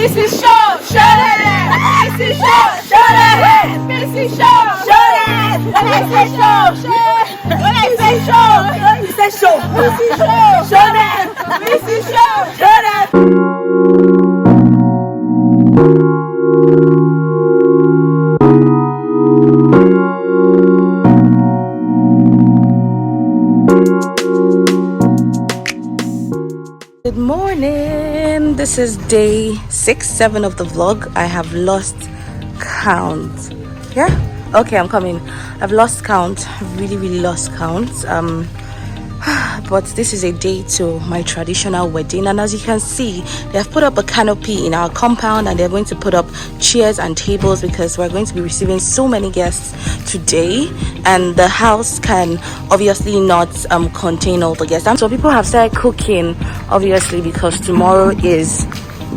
Mrs. Shaw, show that. Mrs. Shaw, show that. Mrs. Shaw, show that. When I say show, when I say show, you say show. Mrs. Shaw, show that. Mrs. Shaw, show that. Good morning. This is day 6-7 of the vlog. I have lost count. Yeah, okay, I'm coming. I've lost count. Really lost count. But this is a day to my traditional wedding, and as you can see, they have put up a canopy in our compound, and they're going to put up chairs and tables because we're going to be receiving so many guests today, and the house can obviously not contain all the guests. And so people have started cooking, obviously, because tomorrow is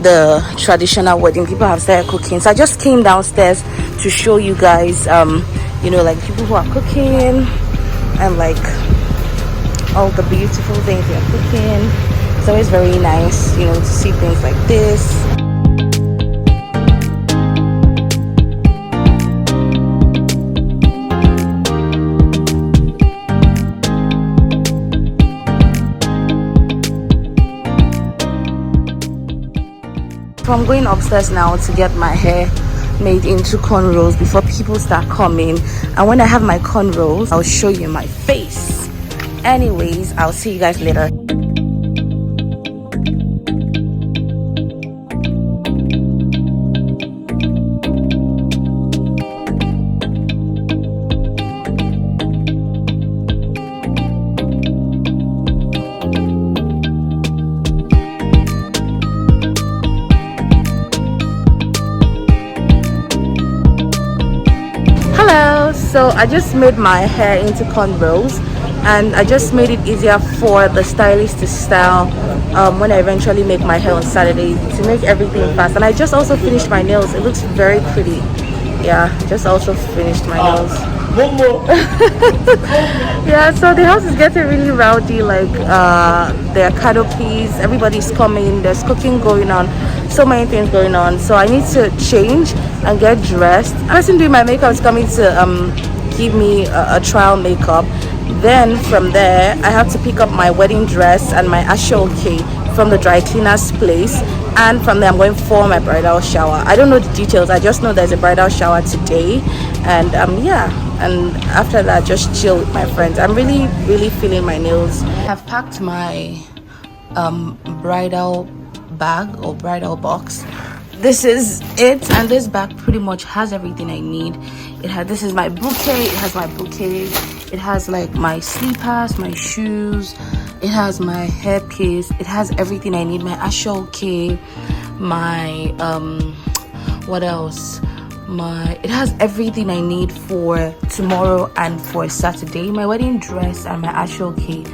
the traditional wedding. People have started cooking, so I just came downstairs to show you guys you know, like people who are cooking and like all the beautiful things they're cooking. It's always very nice, you know, to see things like this. So I'm going upstairs now to get my hair made into cornrows before people start coming, and when I have my cornrows, I'll show you my face. Anyways, I'll see you guys later. Hello, so I just made my hair into cornrows, and I just made it easier for the stylist to style when I eventually make my hair on Saturday, to make everything fast. And I just also finished my nails. It looks very pretty. Yeah, just also finished my nails. Yeah, so the house is getting really rowdy. Like there are canopies, everybody's coming, there's cooking going on, so many things going on. So I need to change and get dressed. The person doing my makeup is coming to give me a trial makeup. Then from there, I have to pick up my wedding dress and my ashoke from the dry cleaner's place, and from there I'm going for my bridal shower. I don't know the details, I just know there's a bridal shower today, and yeah, and after that just chill with my friends. I'm really feeling my nails. I've packed my bridal bag or bridal box. This is it, and this bag pretty much has everything I need. This is my bouquet. It has my bouquet. It has like my slippers, my shoes. It has my hairpiece. It has everything I need. My ashoke, my what else? It has everything I need for tomorrow and for Saturday. My wedding dress and my ashoke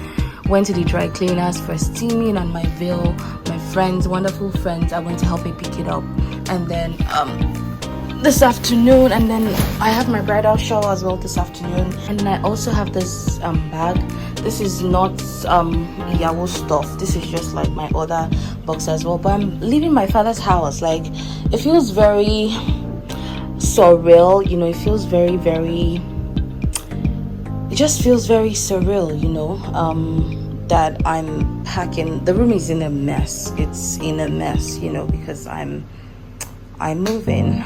went to the dry cleaners for steaming, and my veil, my friends, wonderful friends, I went to help me pick it up. And then this afternoon, and then I have my bridal shower as well this afternoon. And then I also have this bag. This is not yawo stuff. This is just like my other box as well. But I'm leaving my father's house. Like, it feels very surreal, you know. It feels very it just feels very surreal, you know, that I'm packing. The room is in a mess. It's in a mess, you know, because I'm moving.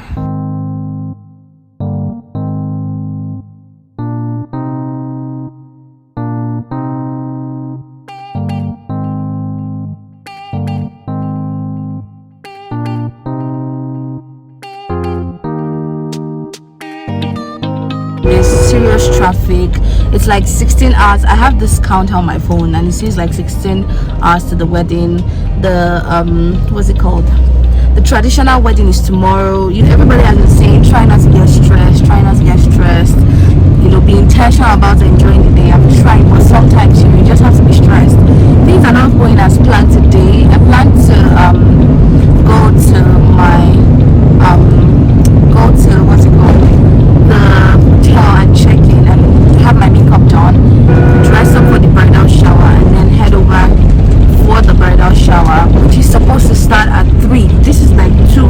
There's serious traffic. It's like 16 hours. I have this count on my phone, and it says like 16 hours to the wedding. The what's it called? The traditional wedding is tomorrow. You know, everybody has been saying try not to get stressed, you know, be intentional about enjoying the day. I'm trying, but sometimes, you know, you just have to be stressed. Things are not going as planned today. I plan to go to my what's it called, the hotel, and check in and have my makeup done, dress up for the bridal shower, and then head over for the bridal shower, which is supposed to start at 3. This is like 2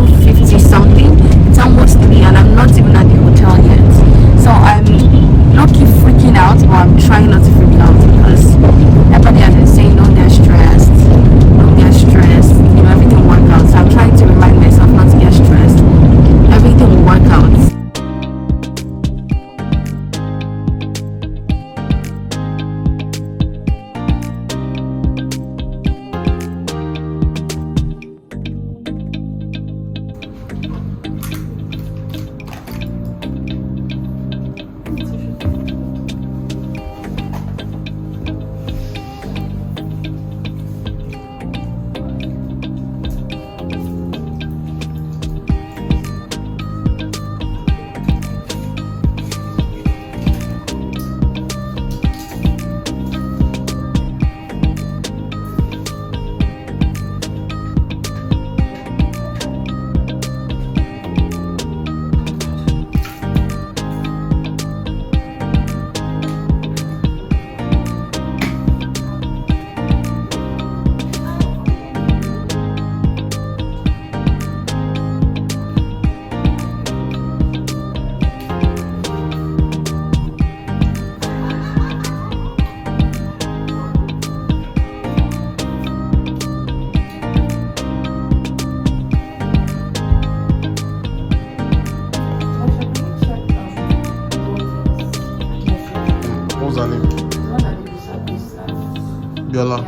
Bella.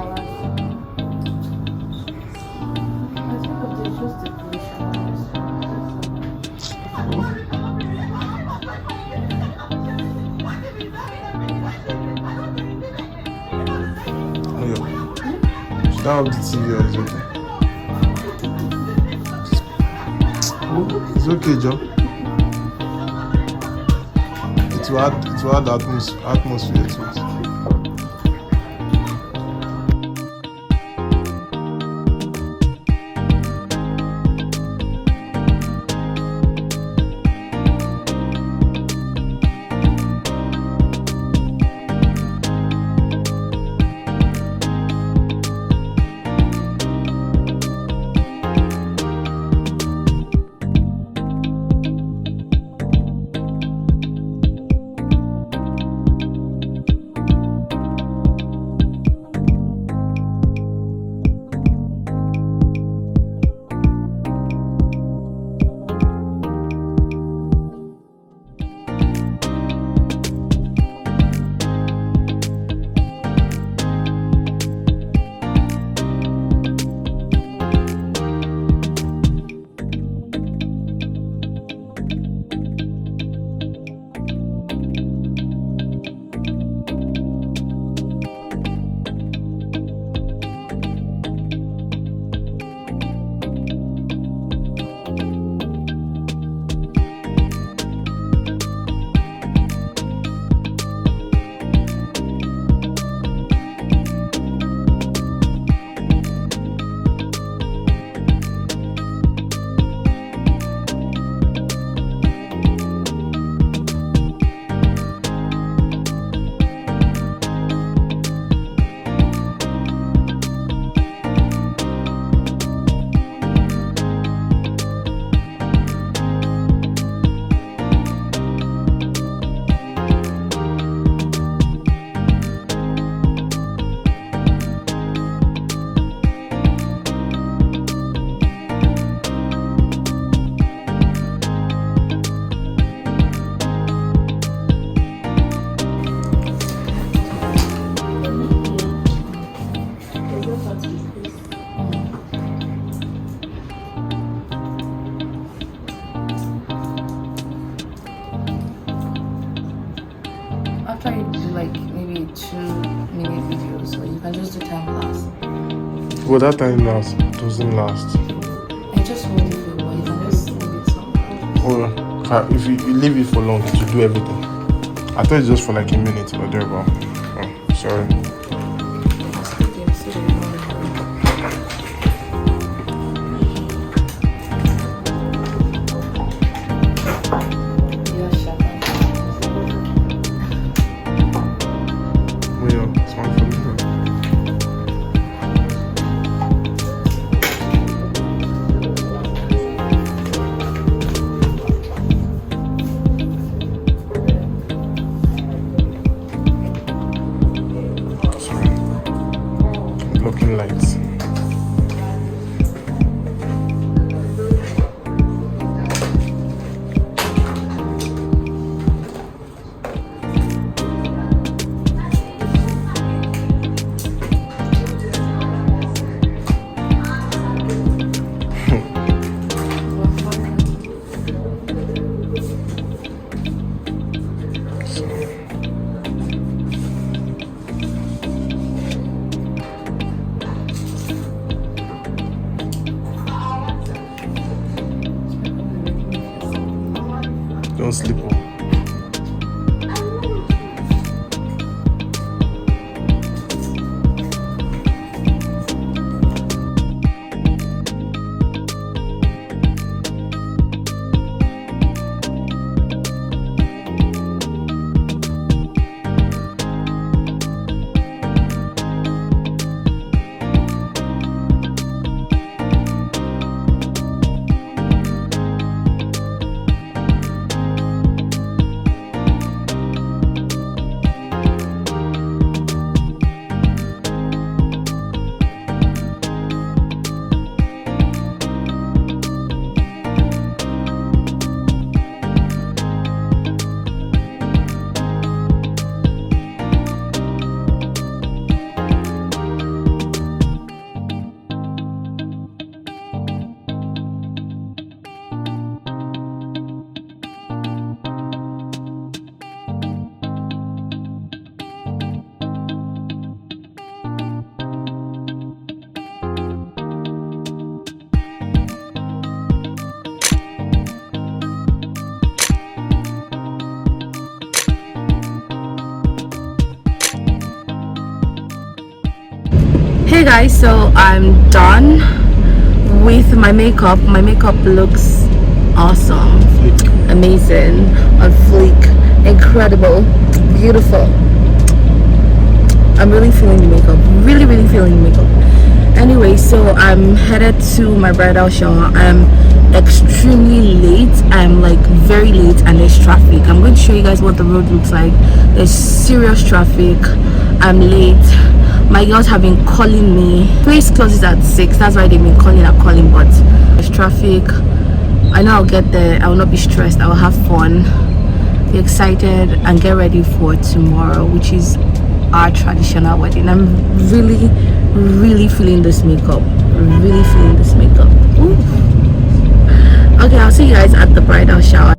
Oh, yeah. Should I have the TV or is it okay? It's okay, Joe. It will add atmosphere to it. After you do like maybe 2-minute videos, so you can just do time lapse. Well, that time doesn't last. And just hold it for a while, you can just leave it somewhere. Well, if you leave it for long, it will do everything. I thought it's just for like a minute, but there we go. Oh, sorry. Looking lights. Don't sleep on. Okay guys, so I'm done with my makeup. My makeup looks awesome, amazing, on fleek, incredible, beautiful. I'm really feeling the makeup, really feeling the makeup. Anyway, so I'm headed to my bridal shower. I'm extremely late. I'm like very late, and there's traffic. I'm going to show you guys what the road looks like. There's serious traffic. I'm late. My girls have been calling me. Place closes at 6, that's why they've been calling, but there's traffic. I know I'll get there. I will not be stressed. I will have fun, be excited, and get ready for tomorrow, which is our traditional wedding. I'm really feeling this makeup. Really feeling this makeup. Ooh. Okay, I'll see you guys at the bridal shower.